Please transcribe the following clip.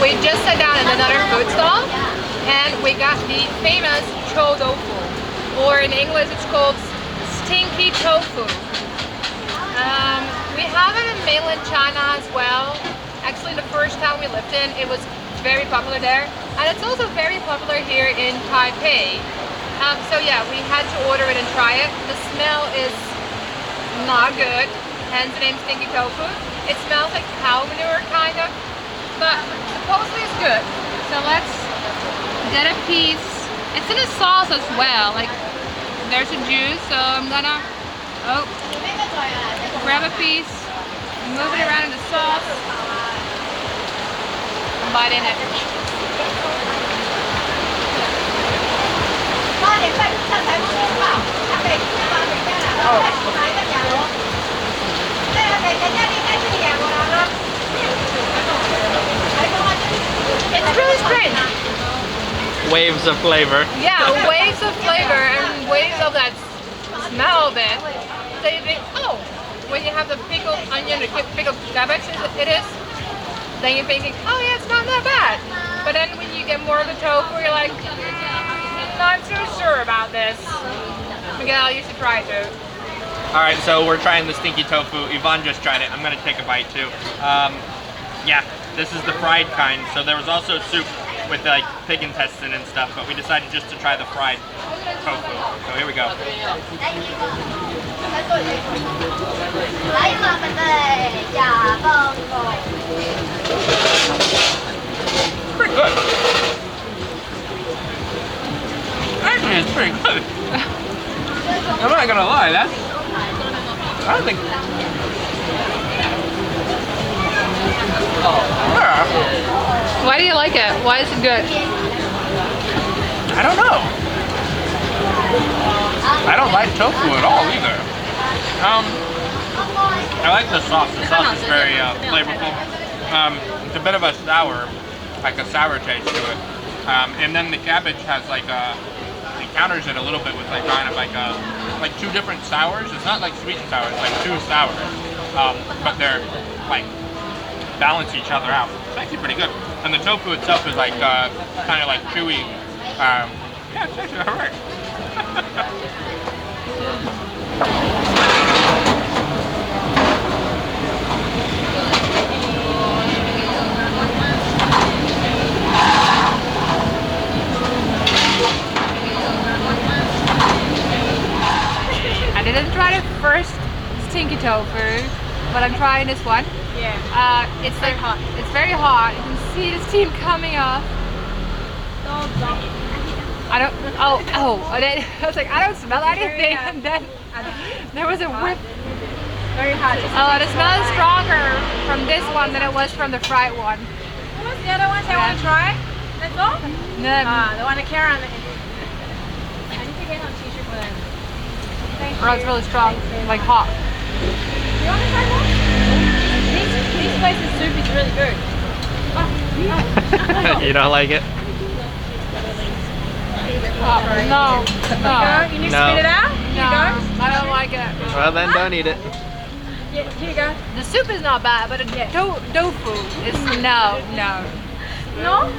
We just sat down in another food stall and we got the famous tofu, or in English it's called Stinky Tofu. We have it in mainland China as well. Actually, the first town we lived in, it was very popular there, and it's also very popular here in Taipei. So yeah, we had to order it and try it. The smell is not good, hence the name Stinky Tofu. It smells like cow manure kind of, but supposedly it's good. So let's get a piece. It's in a sauce as well, like there's a juice, so I'm gonna grab a piece, move it around in the sauce, and bite in it. It's really strange. Waves of flavor. Yeah, waves of flavor and waves of that smell of it. So you think, oh, when you have the pickled onion, the pickled cabbage, it is, then you're thinking, oh yeah, it's not that bad. But then when you get more of the tofu, you're like, not too sure about this. Miguel, you should try it too. Alright, so we're trying the stinky tofu. Yvonne just tried it. I'm gonna take a bite too. Yeah, this is the fried kind. So there was also soup with like pig intestine and stuff, but we decided just to try the fried tofu. So here we go. Pretty good. Actually, it's pretty good. I'm not gonna lie, I don't think. Yeah. Why do you like it? Why is it good? I don't know. I don't like tofu at all either. I like the sauce. The sauce is very flavorful. It's a bit of a sour, like a sour taste to it. And then the cabbage has like it counters it a little bit with like kind of like two different sours. It's not like sweet and sour. It's like two sours, but they're like balance each other out. It's actually pretty good. And the tofu itself is like kind of like chewy. Yeah, it's actually alright. I didn't try the first stinky tofu, but I'm trying this one. Yeah. It's very hot. It's very hot. You can see the steam coming off. I don't. I was like, I don't smell anything, and then there was a whip. Very hot. Oh, the smell is stronger from this one than it was from the fried one. What was the other ones I want to try? Let's go. The one that Karen. I need to get on t-shirt for them. Oh, it's really strong, like hot. You want to try one? This place's soup is really good. You don't like it? No. You need to spit it out? Here you go. I don't like it. Well then, don't eat it. Yeah, here you go. The soup is not bad, but the tofu is no. No?